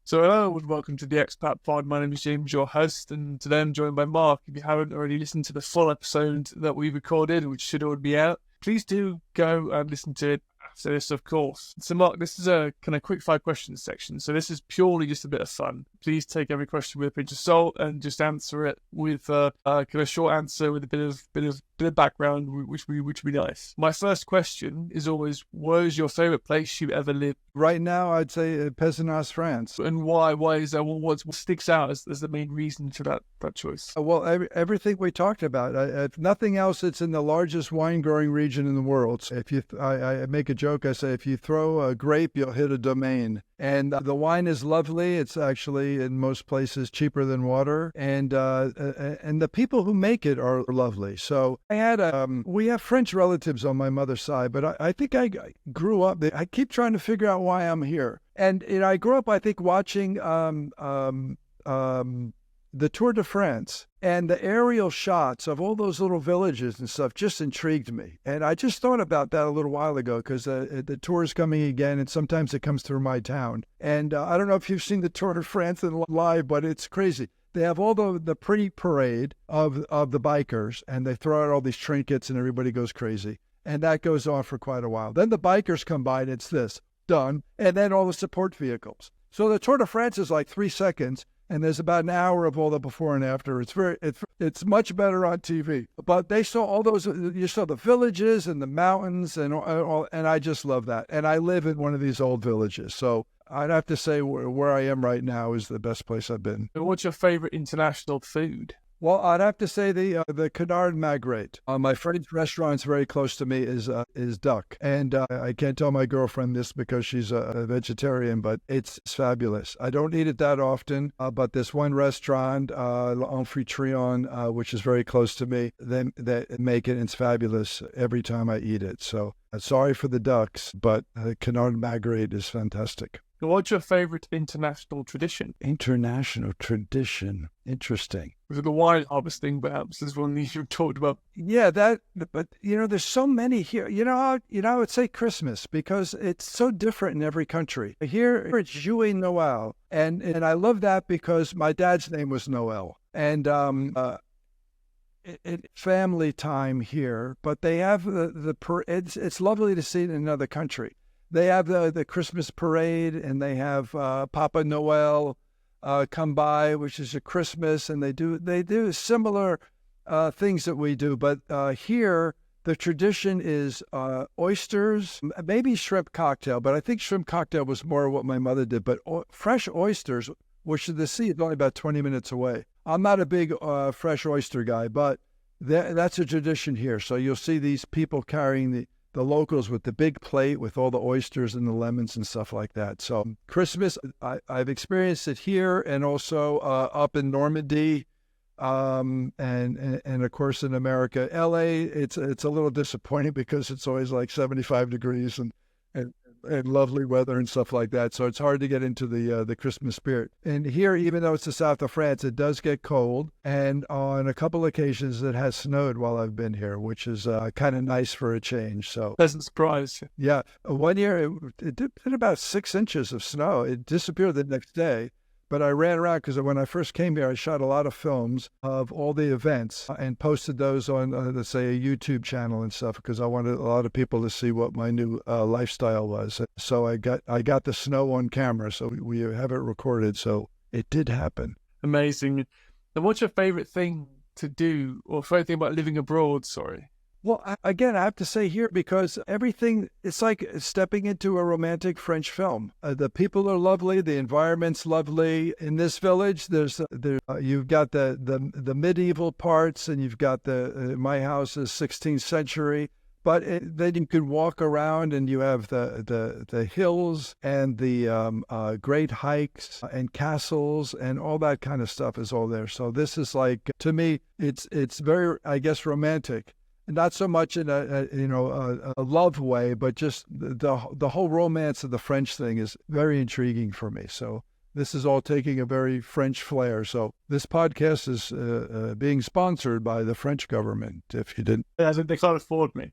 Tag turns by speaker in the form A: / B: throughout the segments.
A: So hello and welcome to the Expat Pod. My name is James, your host, and today I'm joined by Mark. If you haven't already listened to the full episode that we recorded, which should already be out, please do go and listen to it after this, of course. So Mark, this is a kind of quick 5 questions section. So this is purely just a bit of fun. Please take every question with a pinch of salt and just answer it with a kind of short answer with a bit of background, which would be nice. My first question is always, where is your favorite place you've ever lived?
B: Right now, I'd say Pessinas, France.
A: And why? Why is that? What sticks out as the main reason for that choice?
B: Well, everything we talked about. If nothing else, it's in the largest wine growing region in the world. So I make a joke. I say, if you throw a grape, you'll hit a domain. And the wine is lovely. It's actually in most places cheaper than water, and the people who make it are lovely. So I had we have French relatives on my mother's side, but I think I grew up. I keep trying to figure out why I'm here, and I grew up, I think, watching the Tour de France, and the aerial shots of all those little villages and stuff just intrigued me. And I just thought about that a little while ago because the tour is coming again, and sometimes it comes through my town. And I don't know if you've seen the Tour de France in live, but it's crazy. They have all the pretty parade of the bikers, and they throw out all these trinkets, and everybody goes crazy. And that goes on for quite a while. Then the bikers come by, and it's this, done, and then all the support vehicles. So the Tour de France is like 3 seconds, and there's about an hour of all the before and after. It's much better on TV. But they saw all those. You saw the villages and the mountains and all, and I just love that. And I live in one of these old villages, so I'd have to say where I am right now is the best place I've been.
A: What's your favorite international food?
B: Well, I'd have to say the Canard Magret. My friend's restaurant's very close to me is duck, and I can't tell my girlfriend this because she's a vegetarian, but it's fabulous. I don't eat it that often, but this one restaurant, L'Amphitryon, which is very close to me, they make it, and it's fabulous every time I eat it. So sorry for the ducks, but Canard Magret is fantastic.
A: What's your favorite international tradition?
B: International tradition. Interesting.
A: Was it the wine harvesting, perhaps, is one you talked about?
B: Yeah, but there's so many here. I would say Christmas because it's so different in every country. Here it's Jouet Noël, and I love that because my dad's name was Noel, and family time here. But they have it's lovely to see it in another country. They have the Christmas parade, and they have Papa Noel come by, which is a Christmas, and they do similar things that we do. But here, the tradition is oysters, maybe shrimp cocktail, but I think shrimp cocktail was more what my mother did. But fresh oysters, which the sea is only about 20 minutes away. I'm not a big fresh oyster guy, but that's a tradition here. So you'll see these people carrying the locals with the big plate with all the oysters and the lemons and stuff like that. So Christmas, I've experienced it here and also up in Normandy, and of course in America. LA, it's a little disappointing because it's always like 75 degrees and lovely weather and stuff like that. So it's hard to get into the Christmas spirit. And here, even though it's the south of France, it does get cold. And on a couple occasions, it has snowed while I've been here, which is kind of nice for a change. So
A: pleasant surprise.
B: Yeah. One year, it did about 6 inches of snow. It disappeared the next day. But I ran around because when I first came here, I shot a lot of films of all the events and posted those on, let's say, a YouTube channel and stuff because I wanted a lot of people to see what my new lifestyle was. So I got the snow on camera, so we have it recorded. So it did happen.
A: Amazing. And what's your favorite thing to do, or favorite thing about living abroad? Sorry.
B: Well, again, I have to say here, because everything, it's like stepping into a romantic French film. The people are lovely. The environment's lovely. In this village, you've got the medieval parts, and you've got my house is 16th century. But then you can walk around, and you have the hills and the great hikes and castles and all that kind of stuff is all there. So this is like, to me, it's very, I guess, romantic. Not so much in a love way, but just the whole romance of the French thing is very intriguing for me. So this is all taking a very French flair. So this podcast is being sponsored by the French government, if you didn't.
A: Yeah, they can't afford me.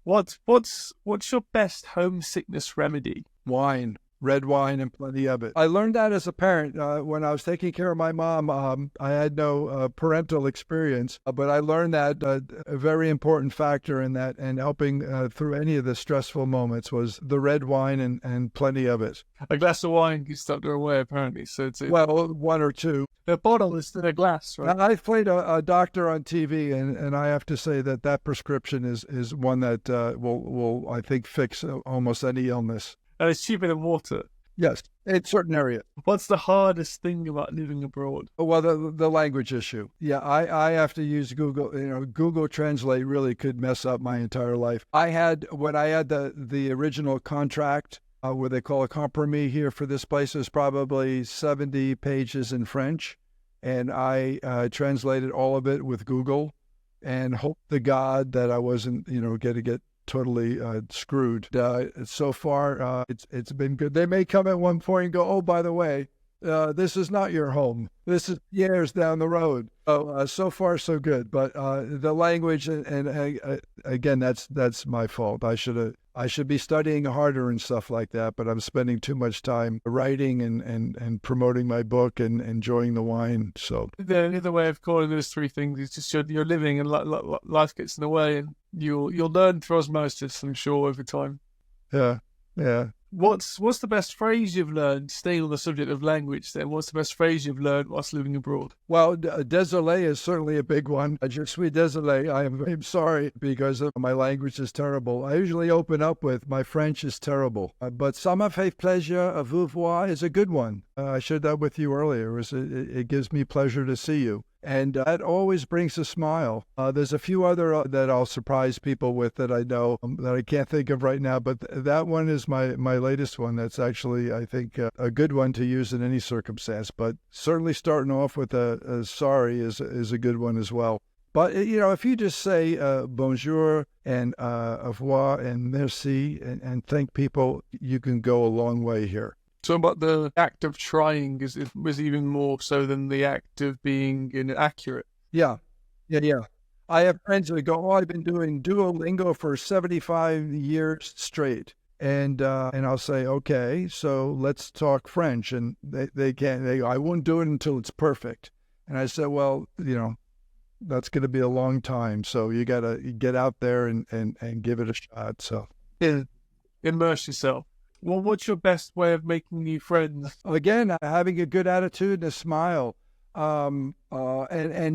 A: What's your best homesickness remedy?
B: wine, red wine, and plenty of it. I learned that as a parent. When I was taking care of my mom, I had no parental experience, but I learned that a very important factor in that and helping through any of the stressful moments was the red wine and plenty of it.
A: A glass of wine gets stuck away, apparently. So it's
B: well, one or two.
A: A bottle is in a glass, right?
B: I played a doctor on TV, and I have to say that prescription is one that will I think fix almost any illness.
A: And it's cheaper than water.
B: Yes, in certain areas.
A: What's the hardest thing about living abroad?
B: Well, the language issue. Yeah, I have to use Google. Google Translate really could mess up my entire life. When I had the original contract, where they call a compromis here for this place, is probably 70 pages in French, and I translated all of it with Google, and hope to God that I wasn't going to get totally screwed. So far, it's been good. They may come at one point and go, "Oh, by the way, this is not your home. This is years down the road." So far so good. But the language and again, that's my fault. I should be studying harder and stuff like that. But I'm spending too much time writing and promoting my book and enjoying the wine. So
A: the other way of calling those three things is just you're living and life gets in the way, and you'll learn through osmosis, I'm sure, over time.
B: Yeah.
A: What's the best phrase you've learned, staying on the subject of language then? What's the best phrase you've learned whilst living abroad?
B: Well, désolé is certainly a big one. Je suis désolé. I'm sorry because my language is terrible. I usually open up with my French is terrible. But ça m'a fait plaisir à vous voir is a good one. I shared that with you earlier. It gives me pleasure to see you. And that always brings a smile. There's a few other that I'll surprise people with that I know that I can't think of right now, but that one is my latest one. That's actually, I think, a good one to use in any circumstance. But certainly starting off with a sorry is a good one as well. But, if you just say bonjour and au revoir and merci and thank people, you can go a long way here.
A: So about the act of trying was even more so than the act of being inaccurate.
B: Yeah. I have friends that go, I've been doing Duolingo for 75 years straight. And I'll say, okay, so let's talk French. And they can't, I won't do it until it's perfect. And I said, well, that's going to be a long time. So you got to get out there and give it a shot. So
A: immerse yourself. Well, what's your best way of making new friends?
B: Again, having a good attitude and a smile, and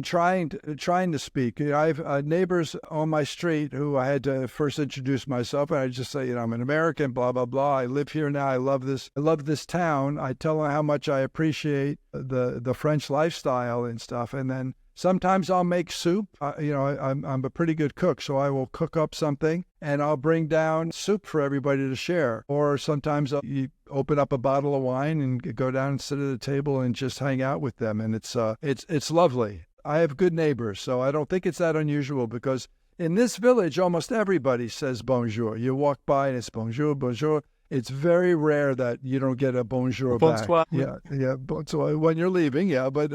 B: trying to speak. I have neighbors on my street who I had to first introduce myself, and I just say, I'm an American, blah blah blah. I live here now. I love this town. I tell them how much I appreciate the French lifestyle and stuff, and then sometimes I'll make soup. I'm a pretty good cook, so I will cook up something and I'll bring down soup for everybody to share. Or sometimes you open up a bottle of wine and go down and sit at a table and just hang out with them, and it's lovely. I have good neighbors, so I don't think it's that unusual because in this village, almost everybody says bonjour. You walk by and it's bonjour, bonjour. It's very rare that you don't get a bonjour
A: Bonsoir.
B: back. Yeah, bonsoir when you're leaving. Yeah, but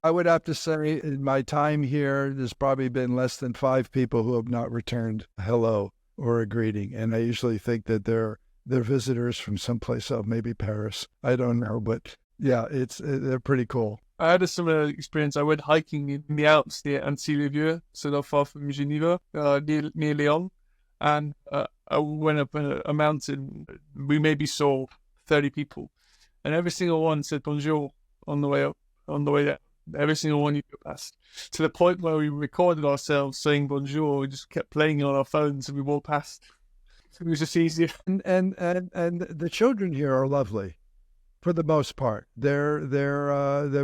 B: I would have to say in my time here, there's probably been less than 5 people who have not returned a hello or a greeting, and I usually think that they're visitors from someplace else, maybe Paris. I don't know, but yeah, they're pretty cool.
A: I had a similar experience. I went hiking in the Alps near Annecy-le-Vieux, so not far from Geneva, near Lyon. And I went up a mountain. We maybe saw 30 people, and every single one said bonjour on the way up, on the way down. Every single one you go past, to the point where we recorded ourselves saying bonjour. We just kept playing it on our phones, and we walked past. It was just easier.
B: And the children here are lovely, for the most part. They're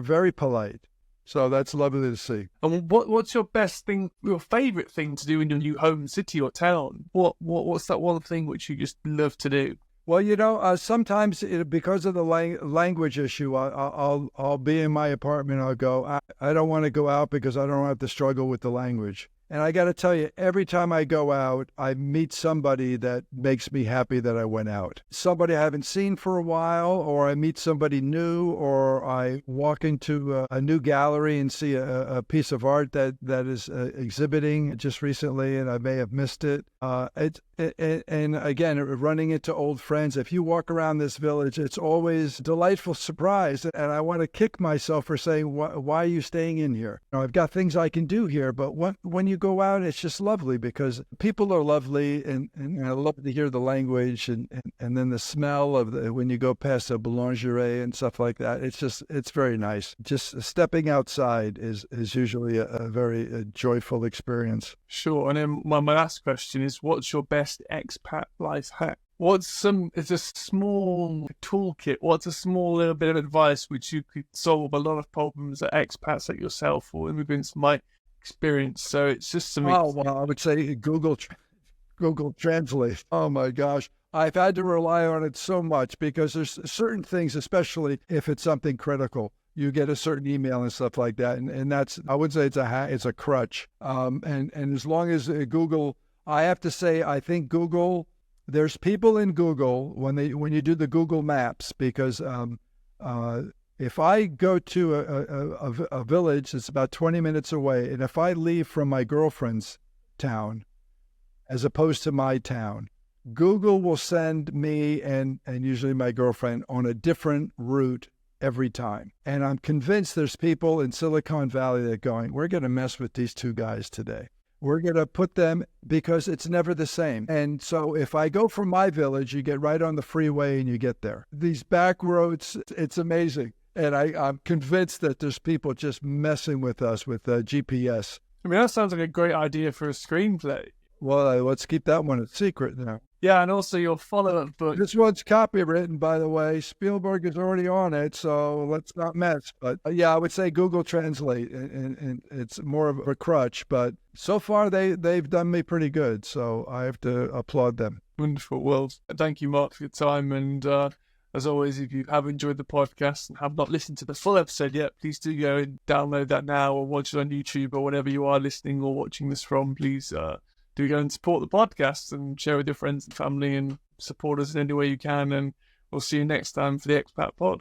B: very polite. So that's lovely to see.
A: And what's your best thing, your favourite thing to do in your new home city or town? What's that one thing which you just love to do?
B: Well, sometimes because of the language issue, I'll be in my apartment. I'll go, I don't want to go out because I don't have to struggle with the language. And I got to tell you, every time I go out, I meet somebody that makes me happy that I went out. Somebody I haven't seen for a while, or I meet somebody new, or I walk into a new gallery and see a piece of art that is exhibiting just recently, and I may have missed it. And again, running into old friends. If you walk around this village, it's always a delightful surprise. And I want to kick myself for saying, why are you staying in here? I've got things I can do here, but when you go out, it's just lovely because people are lovely, and I love to hear the language and then the smell of when you go past a boulangerie and stuff like that. It's very nice. Just stepping outside is usually a very joyful experience.
A: Sure. And then my last question is, what's your best expat life hack? It's a small toolkit. What's a small little bit of advice which you could solve a lot of problems that expats like yourself or immigrants might experience? So it's just something.
B: Oh, well, I would say Google Translate. Oh my gosh. I've had to rely on it so much because there's certain things, especially if it's something critical. You get a certain email and stuff like that. And that's, I would say it's a crutch. And as long as Google, I have to say, I think Google, there's people in Google when you do the Google Maps, because if I go to a village that's about 20 minutes away, and if I leave from my girlfriend's town as opposed to my town, Google will send me and usually my girlfriend on a different route every time. And I'm convinced there's people in Silicon Valley that are going, we're going to mess with these two guys today. We're going to put them, because it's never the same. And so if I go from my village, you get right on the freeway and you get there. These back roads, it's amazing. And I'm convinced that there's people just messing with us with GPS.
A: I mean, that sounds like a great idea for a screenplay.
B: Well, let's keep that one a secret now.
A: Yeah, and also your follow-up book.
B: This one's copywritten, by the way. Spielberg is already on it, so let's not mess. But yeah, I would say Google Translate, and it's more of a crutch. But so far, they've done me pretty good, so I have to applaud them.
A: Wonderful. Well, thank you, Mark, for your time. And as always, if you have enjoyed the podcast and have not listened to the full episode yet, please do go and download that now or watch it on YouTube or whatever you are listening or watching this from. Please do go and support the podcast and share with your friends and family and support us in any way you can. And we'll see you next time for the Expat Pod.